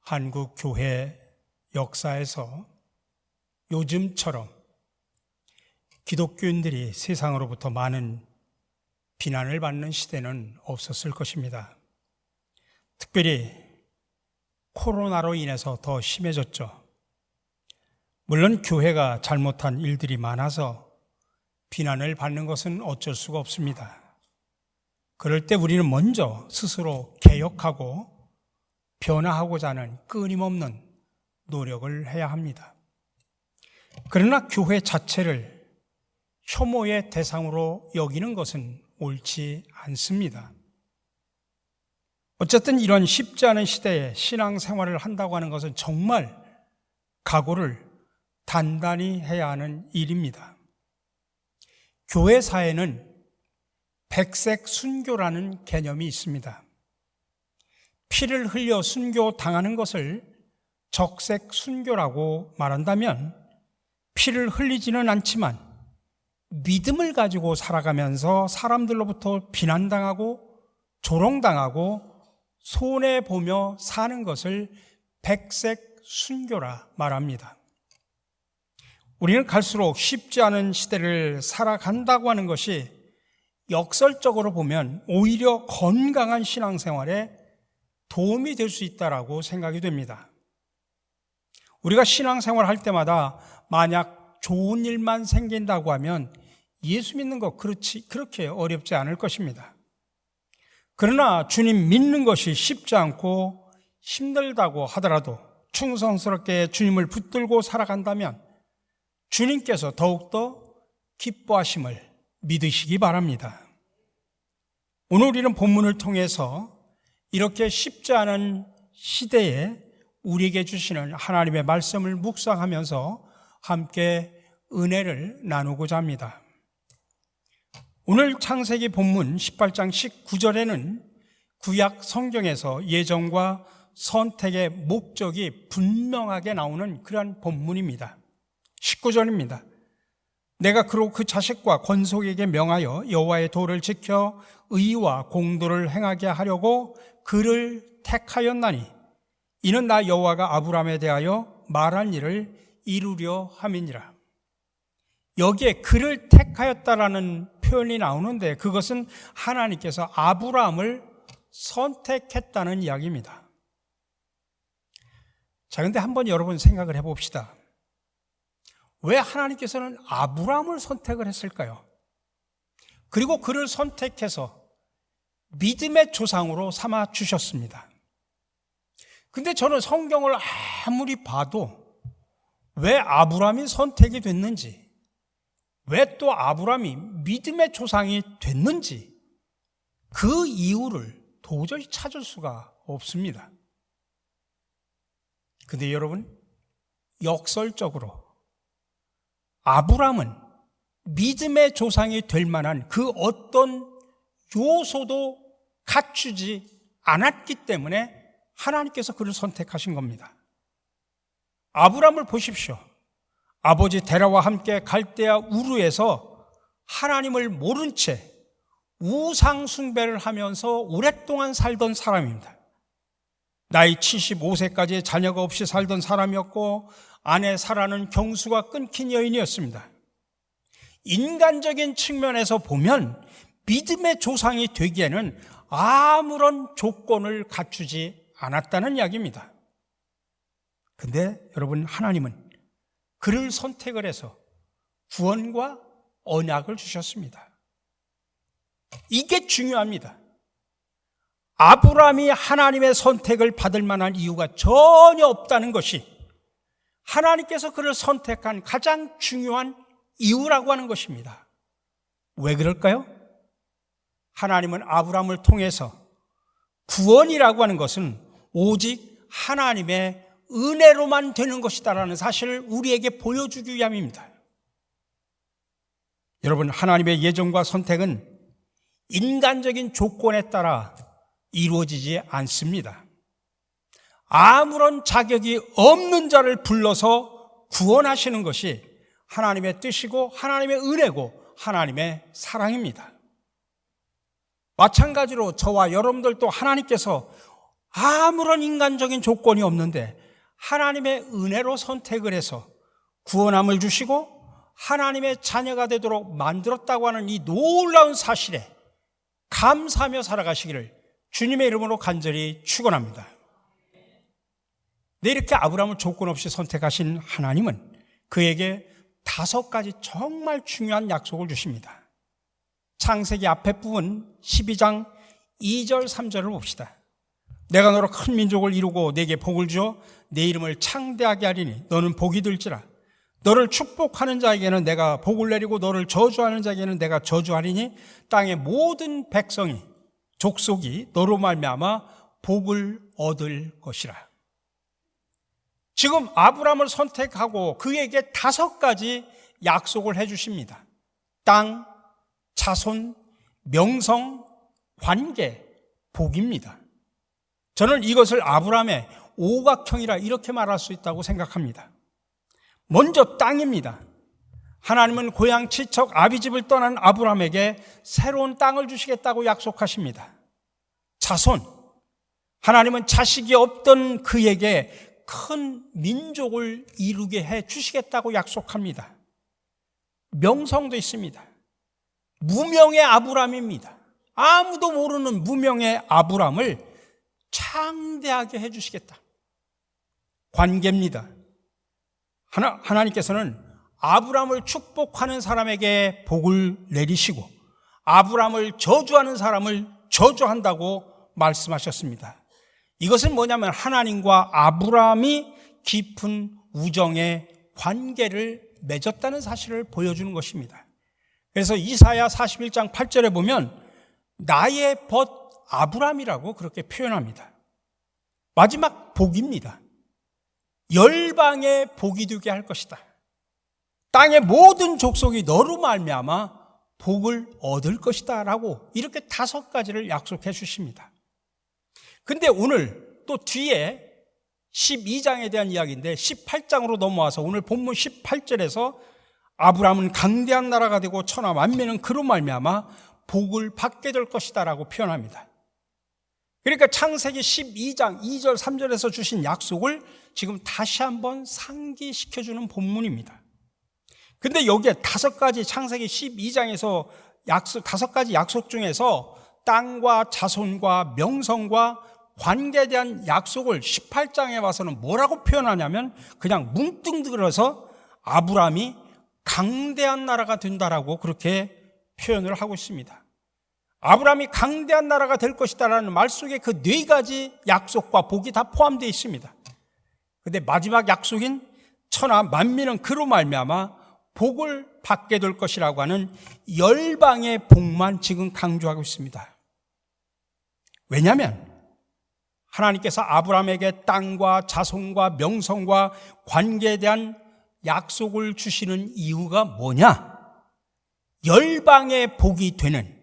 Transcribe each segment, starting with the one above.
한국 교회 역사에서 요즘처럼 기독교인들이 세상으로부터 많은 비난을 받는 시대는 없었을 것입니다. 특별히 코로나로 인해서 더 심해졌죠. 물론 교회가 잘못한 일들이 많아서 비난을 받는 것은 어쩔 수가 없습니다. 그럴 때 우리는 먼저 스스로 개혁하고 변화하고자 하는 끊임없는 노력을 해야 합니다. 그러나 교회 자체를 혐오의 대상으로 여기는 것은 옳지 않습니다. 어쨌든 이런 쉽지 않은 시대에 신앙생활을 한다고 하는 것은 정말 각오를 단단히 해야 하는 일입니다. 교회사에는 백색 순교라는 개념이 있습니다. 피를 흘려 순교당하는 것을 적색 순교라고 말한다면 피를 흘리지는 않지만 믿음을 가지고 살아가면서 사람들로부터 비난당하고 조롱당하고 손해보며 사는 것을 백색 순교라 말합니다. 우리는 갈수록 쉽지 않은 시대를 살아간다고 하는 것이 역설적으로 보면 오히려 건강한 신앙생활에 도움이 될 수 있다라고 생각이 됩니다. 우리가 신앙생활 할 때마다 만약 좋은 일만 생긴다고 하면 예수 믿는 거 그렇게 어렵지 않을 것입니다. 그러나 주님 믿는 것이 쉽지 않고 힘들다고 하더라도 충성스럽게 주님을 붙들고 살아간다면 주님께서 더욱더 기뻐하심을 믿으시기 바랍니다. 오늘 우리는 본문을 통해서 이렇게 쉽지 않은 시대에 우리에게 주시는 하나님의 말씀을 묵상하면서 함께 은혜를 나누고자 합니다. 오늘 창세기 본문 18장 19절에는 구약 성경에서 예정과 선택의 목적이 분명하게 나오는 그러한 본문입니다. 19절입니다. 내가 그로 그 자식과 권속에게 명하여 여호와의 도를 지켜 의와 공도를 행하게 하려고 그를 택하였나니 이는 나 여호와가 아브라함에 대하여 말한 일을 이루려 함이니라. 여기에 그를 택하였다라는 표현이 나오는데 그것은 하나님께서 아브라함을 선택했다는 이야기입니다. 자, 근데 한번 여러분 생각을 해봅시다. 왜 하나님께서는 아브라함을 선택을 했을까요? 그리고 그를 선택해서 믿음의 조상으로 삼아 주셨습니다. 근데 저는 성경을 아무리 봐도 왜 아브라함이 선택이 됐는지, 왜 또 아브라함이 믿음의 조상이 됐는지 그 이유를 도저히 찾을 수가 없습니다. 근데 여러분, 역설적으로 아브라함은 믿음의 조상이 될 만한 그 어떤 요소도 갖추지 않았기 때문에 하나님께서 그를 선택하신 겁니다. 아브라함을 보십시오. 아버지 데라와 함께 갈대아 우르에서 하나님을 모른 채 우상 숭배를 하면서 오랫동안 살던 사람입니다. 나이 75세까지 자녀가 없이 살던 사람이었고 아내 사라는 경수가 끊긴 여인이었습니다. 인간적인 측면에서 보면 믿음의 조상이 되기에는 아무런 조건을 갖추지 않았다는 이야기입니다. 근데 여러분, 하나님은 그를 선택을 해서 구원과 언약을 주셨습니다. 이게 중요합니다. 아브라함이 하나님의 선택을 받을 만한 이유가 전혀 없다는 것이 하나님께서 그를 선택한 가장 중요한 이유라고 하는 것입니다. 왜 그럴까요? 하나님은 아브라함을 통해서 구원이라고 하는 것은 오직 하나님의 은혜로만 되는 것이다라는 사실을 우리에게 보여주기 위함입니다. 여러분, 하나님의 예정과 선택은 인간적인 조건에 따라 이루어지지 않습니다. 아무런 자격이 없는 자를 불러서 구원하시는 것이 하나님의 뜻이고 하나님의 은혜고 하나님의 사랑입니다. 마찬가지로 저와 여러분들도 하나님께서 아무런 인간적인 조건이 없는데 하나님의 은혜로 선택을 해서 구원함을 주시고 하나님의 자녀가 되도록 만들었다고 하는 이 놀라운 사실에 감사하며 살아가시기를 주님의 이름으로 간절히 축원합니다. 네, 이렇게 아브라함을 조건 없이 선택하신 하나님은 그에게 5가지 정말 중요한 약속을 주십니다. 창세기 앞에 부분 12장 2절 3절을 봅시다. 내가 너로 큰 민족을 이루고 내게 복을 주어 내 이름을 창대하게 하리니 너는 복이 될지라. 너를 축복하는 자에게는 내가 복을 내리고 너를 저주하는 자에게는 내가 저주하리니 땅의 모든 백성이 족속이 너로 말미암아 복을 얻을 것이라. 지금 아브라함을 선택하고 그에게 5가지 약속을 해 주십니다. 땅, 자손, 명성, 관계, 복입니다. 저는 이것을 아브라함의 오각형이라 이렇게 말할 수 있다고 생각합니다. 먼저 땅입니다. 하나님은 고향 친척 아비집을 떠난 아브라함에게 새로운 땅을 주시겠다고 약속하십니다. 자손, 하나님은 자식이 없던 그에게 큰 민족을 이루게 해 주시겠다고 약속합니다. 명성도 있습니다. 무명의 아브라함입니다. 아무도 모르는 무명의 아브라함을 창대하게 해 주시겠다. 관계입니다. 하나님께서는 아브라함을 축복하는 사람에게 복을 내리시고 아브라함을 저주하는 사람을 저주한다고 말씀하셨습니다. 이것은 뭐냐면 하나님과 아브라함이 깊은 우정의 관계를 맺었다는 사실을 보여주는 것입니다. 그래서 이사야 41장 8절에 보면 나의 벗 아브라함이라고 그렇게 표현합니다. 마지막 복입니다. 열방의 복이 되게 할 것이다. 땅의 모든 족속이 너로 말미암아 복을 얻을 것이다 라고 이렇게 5가지를 약속해 주십니다. 근데 오늘 또 뒤에 12장에 대한 이야기인데 18장으로 넘어와서 오늘 본문 18절에서 아브라함은 강대한 나라가 되고 천하 만민은 그로 말미암아 복을 받게 될 것이다 라고 표현합니다. 그러니까 창세기 12장 2절 3절에서 주신 약속을 지금 다시 한번 상기시켜주는 본문입니다. 근데 여기에 5가지 창세기 12장에서 5가지 약속 중에서 땅과 자손과 명성과 관계에 대한 약속을 18장에 와서는 뭐라고 표현하냐면 그냥 뭉뚱 들어서 아브라함이 강대한 나라가 된다라고 그렇게 표현을 하고 있습니다. 아브라함이 강대한 나라가 될 것이다라는 말 속에 그 4가지 약속과 복이 다 포함되어 있습니다. 그런데 마지막 약속인 천하 만민은 그로 말미암아 복을 받게 될 것이라고 하는 열방의 복만 지금 강조하고 있습니다. 왜냐하면 하나님께서 아브라함에게 땅과 자손과 명성과 관계에 대한 약속을 주시는 이유가 뭐냐? 열방의 복이 되는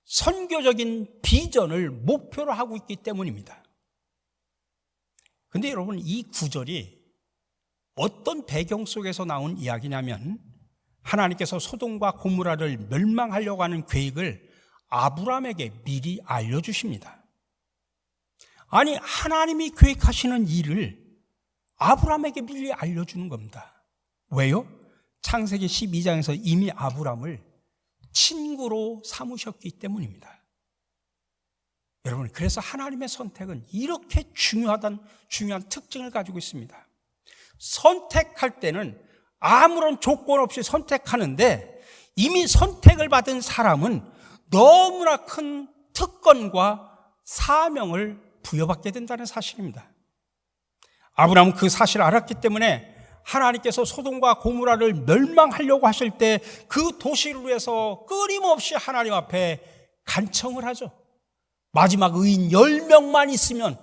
선교적인 비전을 목표로 하고 있기 때문입니다. 그런데 여러분, 이 구절이 어떤 배경 속에서 나온 이야기냐면 하나님께서 소돔과 고모라를 멸망하려고 하는 계획을 아브라함에게 미리 알려주십니다. 아니, 하나님이 계획하시는 일을 아브라함에게 미리 알려주는 겁니다. 왜요? 창세기 12장에서 이미 아브라함을 친구로 삼으셨기 때문입니다. 여러분, 그래서 하나님의 선택은 이렇게 중요한 특징을 가지고 있습니다. 선택할 때는 아무런 조건 없이 선택하는데 이미 선택을 받은 사람은 너무나 큰 특권과 사명을 부여받게 된다는 사실입니다. 아브라함은 그 사실을 알았기 때문에 하나님께서 소돔과 고모라를 멸망하려고 하실 때 그 도시를 위해서 끊임없이 하나님 앞에 간청을 하죠. 마지막 의인 10명만 있으면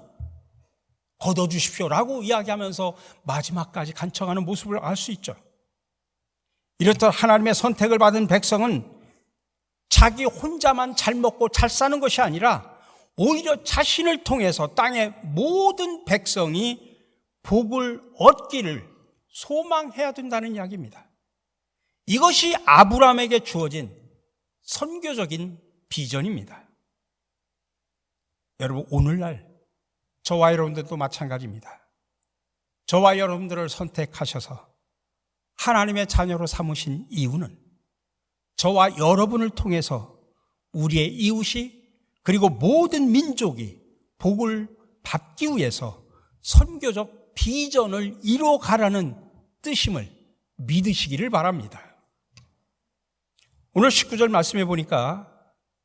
걷어주십시오라고 이야기하면서 마지막까지 간청하는 모습을 알 수 있죠. 이렇듯 하나님의 선택을 받은 백성은 자기 혼자만 잘 먹고 잘 사는 것이 아니라 오히려 자신을 통해서 땅의 모든 백성이 복을 얻기를 소망해야 된다는 이야기입니다. 이것이 아브라함에게 주어진 선교적인 비전입니다. 여러분, 오늘날 저와 여러분들도 마찬가지입니다. 저와 여러분들을 선택하셔서 하나님의 자녀로 삼으신 이유는 저와 여러분을 통해서 우리의 이웃이 그리고 모든 민족이 복을 받기 위해서 선교적 비전을 이루어가라는 뜻임을 믿으시기를 바랍니다. 오늘 19절 말씀해 보니까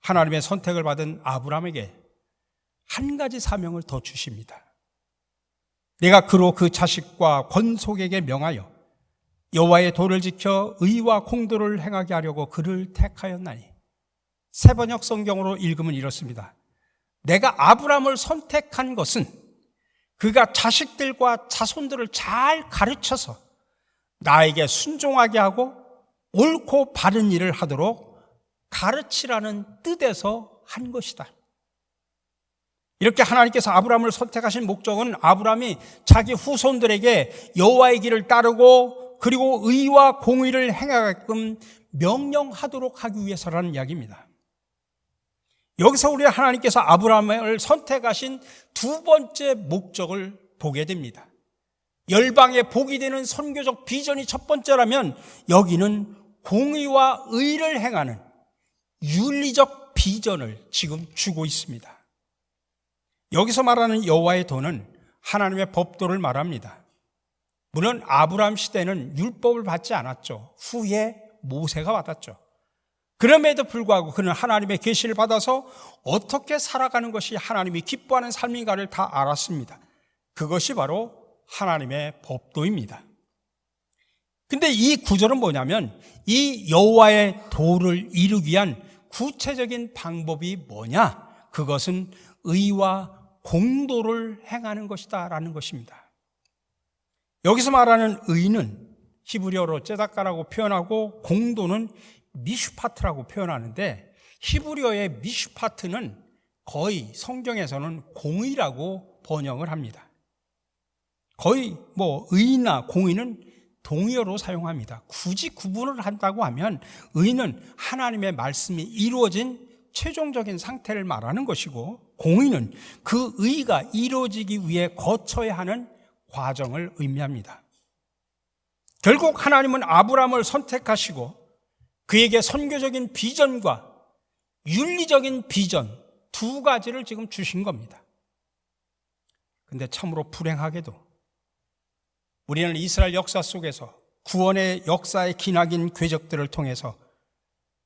하나님의 선택을 받은 아브라함에게 한 가지 사명을 더 주십니다. 내가 그로 그 자식과 권속에게 명하여 여호와의 도를 지켜 의와 공도를 행하게 하려고 그를 택하였나니, 새번역 성경으로 읽으면 이렇습니다. 내가 아브라함을 선택한 것은 그가 자식들과 자손들을 잘 가르쳐서 나에게 순종하게 하고 옳고 바른 일을 하도록 가르치라는 뜻에서 한 것이다. 이렇게 하나님께서 아브라함을 선택하신 목적은 아브라함이 자기 후손들에게 여호와의 길을 따르고 그리고 의와 공의를 행하게끔 명령하도록 하기 위해서라는 이야기입니다. 여기서 우리 하나님께서 아브라함을 선택하신 두 번째 목적을 보게 됩니다. 열방의 복이 되는 선교적 비전이 첫 번째라면 여기는 공의와 의를 행하는 윤리적 비전을 지금 주고 있습니다. 여기서 말하는 여호와의 도는 하나님의 법도를 말합니다. 물론 아브라함 시대는 율법을 받지 않았죠. 후에 모세가 받았죠. 그럼에도 불구하고 그는 하나님의 계시를 받아서 어떻게 살아가는 것이 하나님이 기뻐하는 삶인가를 다 알았습니다. 그것이 바로 하나님의 법도입니다. 근데 이 구절은 뭐냐면 이 여호와의 도를 이루기 위한 구체적인 방법이 뭐냐? 그것은 의와 공도를 행하는 것이다 라는 것입니다. 여기서 말하는 의는 히브리어로 ጼ다까라고 표현하고 공도는 미슈파트라고 표현하는데, 히브리어의 미슈파트는 거의 성경에서는 공의라고 번역을 합니다. 거의 의나 공의는 동의어로 사용합니다. 굳이 구분을 한다고 하면 의는 하나님의 말씀이 이루어진 최종적인 상태를 말하는 것이고, 공의는 그 의가 이루어지기 위해 거쳐야 하는 과정을 의미합니다. 결국 하나님은 아브라함을 선택하시고 그에게 선교적인 비전과 윤리적인 비전 두 가지를 지금 주신 겁니다. 근데 참으로 불행하게도 우리는 이스라엘 역사 속에서 구원의 역사의 기나긴 궤적들을 통해서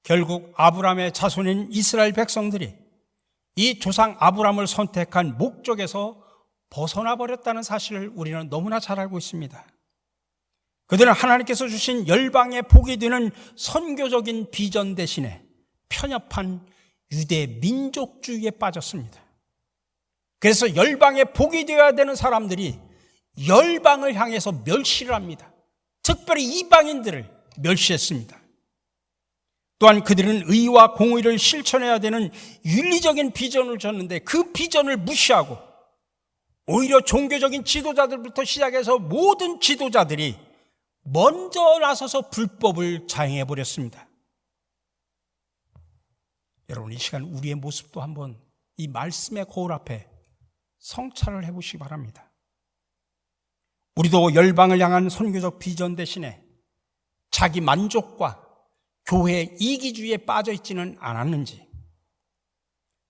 결국 아브라함의 자손인 이스라엘 백성들이 이 조상 아브라함을 선택한 목적에서 벗어나 버렸다는 사실을 우리는 너무나 잘 알고 있습니다. 그들은 하나님께서 주신 열방의 복이 되는 선교적인 비전 대신에 편협한 유대 민족주의에 빠졌습니다. 그래서 열방의 복이 되어야 되는 사람들이 열방을 향해서 멸시를 합니다. 특별히 이방인들을 멸시했습니다. 또한 그들은 의와 공의를 실천해야 되는 윤리적인 비전을 줬는데 그 비전을 무시하고 오히려 종교적인 지도자들부터 시작해서 모든 지도자들이 먼저 나서서 불법을 자행해버렸습니다. 여러분, 이 시간 우리의 모습도 한번 이 말씀의 거울 앞에 성찰을 해보시기 바랍니다. 우리도 열방을 향한 선교적 비전 대신에 자기 만족과 교회 이기주의에 빠져 있지는 않았는지,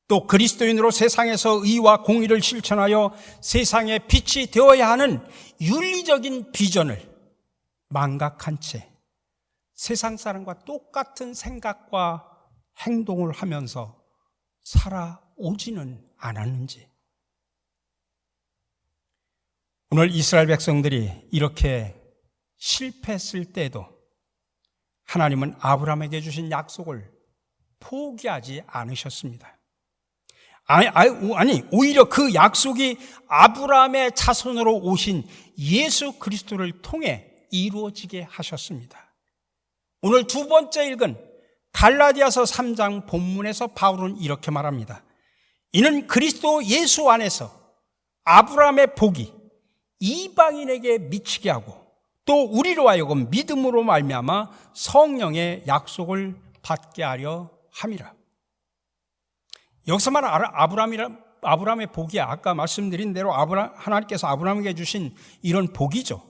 또 그리스도인으로 세상에서 의와 공의를 실천하여 세상의 빛이 되어야 하는 윤리적인 비전을 망각한 채 세상 사람과 똑같은 생각과 행동을 하면서 살아오지는 않았는지. 오늘 이스라엘 백성들이 이렇게 실패했을 때에도 하나님은 아브라함에게 주신 약속을 포기하지 않으셨습니다. 아니, 오히려 그 약속이 아브라함의 자손으로 오신 예수 그리스도를 통해 이루어지게 하셨습니다. 오늘 두 번째 읽은 갈라디아서 3장 본문에서 바울은 이렇게 말합니다. 이는 그리스도 예수 안에서 아브라함의 복이 이방인에게 미치게 하고 또 우리로 하여금 믿음으로 말미암아 성령의 약속을 받게 하려 함이라. 여기서 말하는 아브라함의 복이야. 아까 말씀드린 대로 하나님께서 아브라함에게 주신 이런 복이죠.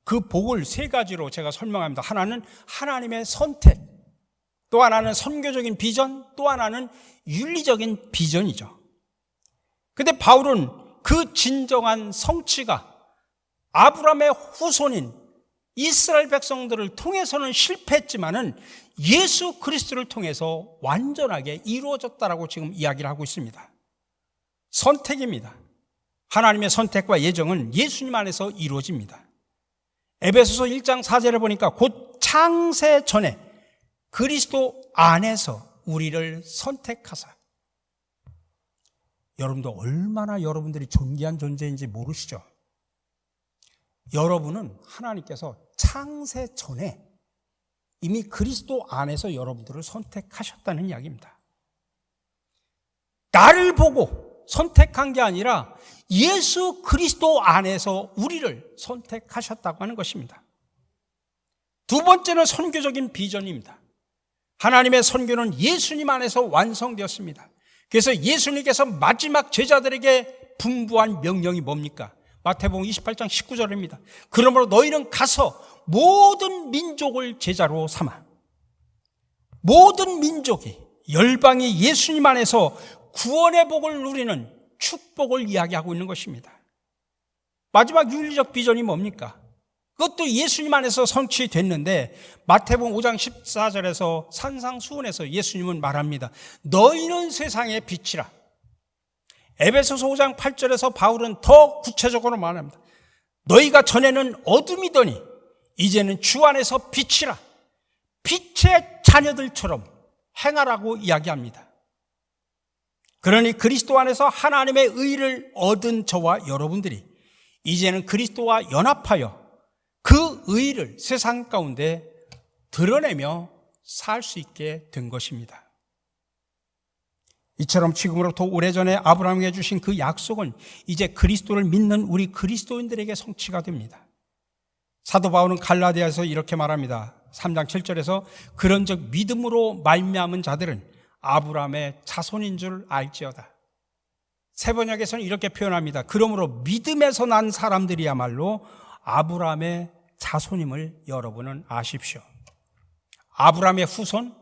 그 복을 세 가지로 제가 설명합니다. 하나는 하나님의 선택, 또 하나는 선교적인 비전, 또 하나는 윤리적인 비전이죠. 근데 바울은 그 진정한 성취가 아브라함의 후손인 이스라엘 백성들을 통해서는 실패했지만은 예수 그리스도를 통해서 완전하게 이루어졌다라고 지금 이야기를 하고 있습니다. 선택입니다. 하나님의 선택과 예정은 예수님 안에서 이루어집니다. 에베소서 1장 4절에 보니까 곧 창세 전에 그리스도 안에서 우리를 선택하사. 여러분도 얼마나 여러분들이 존귀한 존재인지 모르시죠? 여러분은 하나님께서 창세 전에 이미 그리스도 안에서 여러분들을 선택하셨다는 이야기입니다. 나를 보고 선택한 게 아니라 예수 그리스도 안에서 우리를 선택하셨다고 하는 것입니다. 두 번째는 선교적인 비전입니다. 하나님의 선교는 예수님 안에서 완성되었습니다. 그래서 예수님께서 마지막 제자들에게 분부한 명령이 뭡니까? 마태복음 28장 19절입니다. 그러므로 너희는 가서 모든 민족을 제자로 삼아. 모든 민족이, 열방이 예수님 안에서 구원의 복을 누리는 축복을 이야기하고 있는 것입니다. 마지막 윤리적 비전이 뭡니까? 그것도 예수님 안에서 성취됐는데 마태복음 5장 14절에서 산상수훈에서 예수님은 말합니다. 너희는 세상의 빛이라. 에베소서 5장 8절에서 바울은 더 구체적으로 말합니다. 너희가 전에는 어둠이더니 이제는 주 안에서 빛이라. 빛의 자녀들처럼 행하라고 이야기합니다. 그러니 그리스도 안에서 하나님의 의를 얻은 저와 여러분들이 이제는 그리스도와 연합하여 그 의를 세상 가운데 드러내며 살 수 있게 된 것입니다. 이처럼 지금으로부터 오래전에 아브라함에게 주신 그 약속은 이제 그리스도를 믿는 우리 그리스도인들에게 성취가 됩니다. 사도 바울은 갈라디아에서 이렇게 말합니다. 3장 7절에서 그런즉 믿음으로 말미암은 자들은 아브라함의 자손인 줄 알지어다. 세번역에서는 이렇게 표현합니다. 그러므로 믿음에서 난 사람들이야말로 아브라함의 자손임을 여러분은 아십시오. 아브라함의 후손,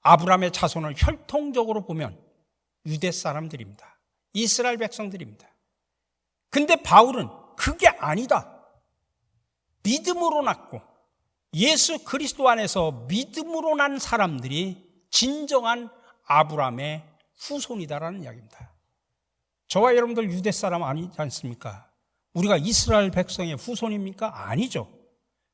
아브라함의 자손을 혈통적으로 보면 유대 사람들입니다. 이스라엘 백성들입니다. 근데 바울은 그게 아니다. 믿음으로 낳고 예수 그리스도 안에서 믿음으로 난 사람들이 진정한 아브라함의 후손이다라는 이야기입니다. 저와 여러분들 유대 사람 아니지 않습니까? 우리가 이스라엘 백성의 후손입니까? 아니죠.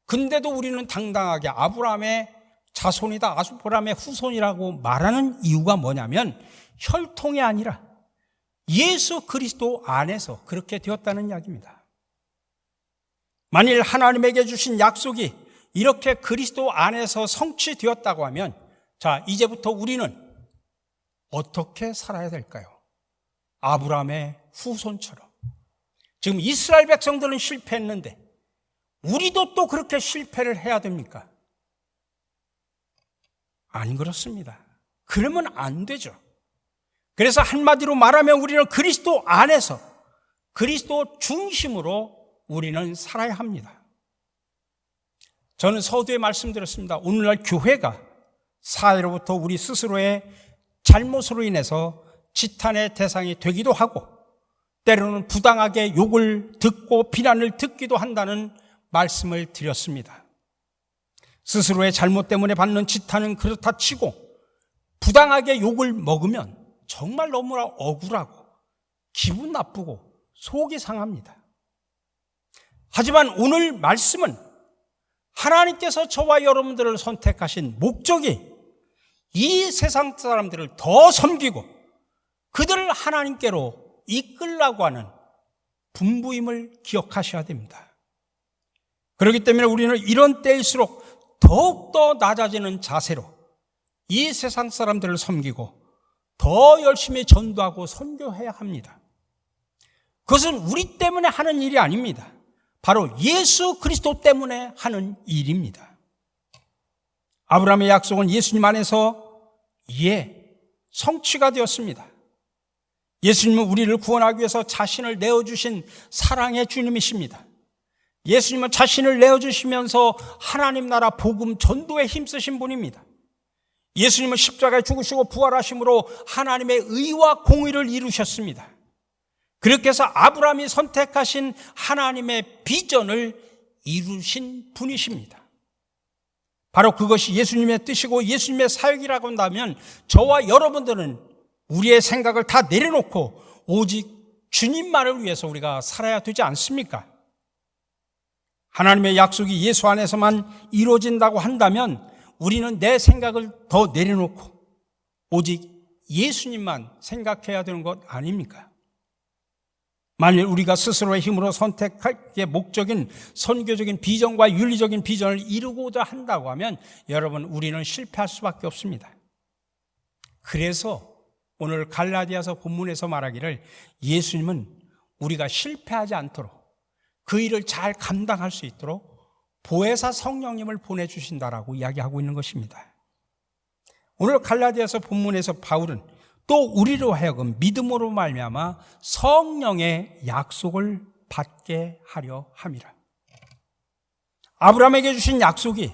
근데도 우리는 당당하게 아브라함의 자손이다, 아브라함의 후손이라고 말하는 이유가 뭐냐면 혈통이 아니라 예수 그리스도 안에서 그렇게 되었다는 이야기입니다. 만일 하나님에게 주신 약속이 이렇게 그리스도 안에서 성취되었다고 하면 자, 이제부터 우리는 어떻게 살아야 될까요? 아브라함의 후손처럼. 지금 이스라엘 백성들은 실패했는데 우리도 또 그렇게 실패를 해야 됩니까? 안 그렇습니다. 그러면 안 되죠. 그래서 한마디로 말하면 우리는 그리스도 안에서 그리스도 중심으로 우리는 살아야 합니다. 저는 서두에 말씀드렸습니다. 오늘날 교회가 사회로부터 우리 스스로의 잘못으로 인해서 지탄의 대상이 되기도 하고 때로는 부당하게 욕을 듣고 비난을 듣기도 한다는 말씀을 드렸습니다. 스스로의 잘못 때문에 받는 지탄은 그렇다 치고 부당하게 욕을 먹으면 정말 너무나 억울하고 기분 나쁘고 속이 상합니다. 하지만 오늘 말씀은 하나님께서 저와 여러분들을 선택하신 목적이 이 세상 사람들을 더 섬기고 그들을 하나님께로 이끌라고 하는 분부임을 기억하셔야 됩니다. 그렇기 때문에 우리는 이런 때일수록 더욱더 낮아지는 자세로 이 세상 사람들을 섬기고 더 열심히 전도하고 선교해야 합니다. 그것은 우리 때문에 하는 일이 아닙니다. 바로 예수 그리스도 때문에 하는 일입니다. 아브라함의 약속은 예수님 안에서 성취가 되었습니다. 예수님은 우리를 구원하기 위해서 자신을 내어주신 사랑의 주님이십니다. 예수님은 자신을 내어주시면서 하나님 나라 복음 전도에 힘쓰신 분입니다. 예수님은 십자가에 죽으시고 부활하심으로 하나님의 의와 공의를 이루셨습니다. 그렇게 해서 아브라함이 선택하신 하나님의 비전을 이루신 분이십니다. 바로 그것이 예수님의 뜻이고 예수님의 사역이라고 한다면 저와 여러분들은 우리의 생각을 다 내려놓고 오직 주님만을 위해서 우리가 살아야 되지 않습니까? 하나님의 약속이 예수 안에서만 이루어진다고 한다면 우리는 내 생각을 더 내려놓고 오직 예수님만 생각해야 되는 것 아닙니까? 만일 우리가 스스로의 힘으로 선택의 목적인 선교적인 비전과 윤리적인 비전을 이루고자 한다고 하면 여러분, 우리는 실패할 수밖에 없습니다. 그래서 오늘 갈라디아서 본문에서 말하기를 예수님은 우리가 실패하지 않도록 그 일을 잘 감당할 수 있도록 보혜사 성령님을 보내주신다라고 이야기하고 있는 것입니다. 오늘 갈라디아서 본문에서 바울은 또 우리로 하여금 믿음으로 말미암아 성령의 약속을 받게 하려 함이라. 아브라함에게 주신 약속이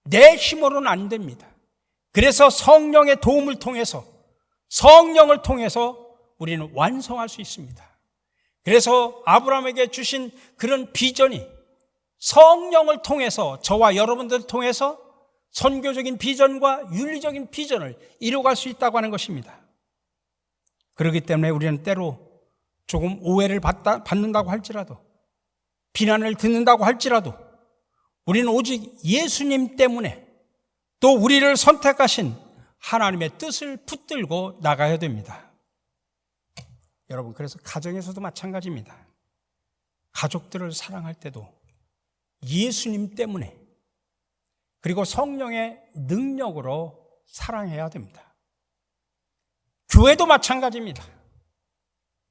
내 힘으로는 안 됩니다. 그래서 성령의 도움을 통해서, 성령을 통해서 우리는 완성할 수 있습니다. 그래서 아브라함에게 주신 그런 비전이 성령을 통해서, 저와 여러분들을 통해서 선교적인 비전과 윤리적인 비전을 이루어갈 수 있다고 하는 것입니다. 그렇기 때문에 우리는 때로 조금 오해를 받는다고 할지라도, 비난을 듣는다고 할지라도 우리는 오직 예수님 때문에 또 우리를 선택하신 하나님의 뜻을 붙들고 나가야 됩니다. 여러분, 그래서 가정에서도 마찬가지입니다. 가족들을 사랑할 때도 예수님 때문에 그리고 성령의 능력으로 사랑해야 됩니다. 교회도 마찬가지입니다.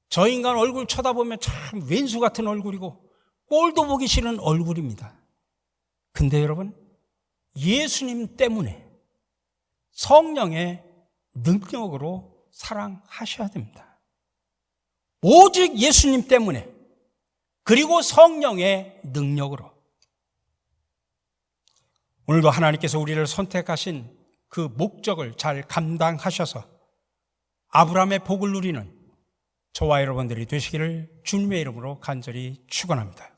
저 인간 얼굴 쳐다보면 참 왼수 같은 얼굴이고 꼴도 보기 싫은 얼굴입니다. 근데 여러분, 예수님 때문에 성령의 능력으로 사랑하셔야 됩니다. 오직 예수님 때문에, 그리고 성령의 능력으로. 오늘도 하나님께서 우리를 선택하신 그 목적을 잘 감당하셔서 아브라함의 복을 누리는 저와 여러분들이 되시기를 주님의 이름으로 간절히 축원합니다.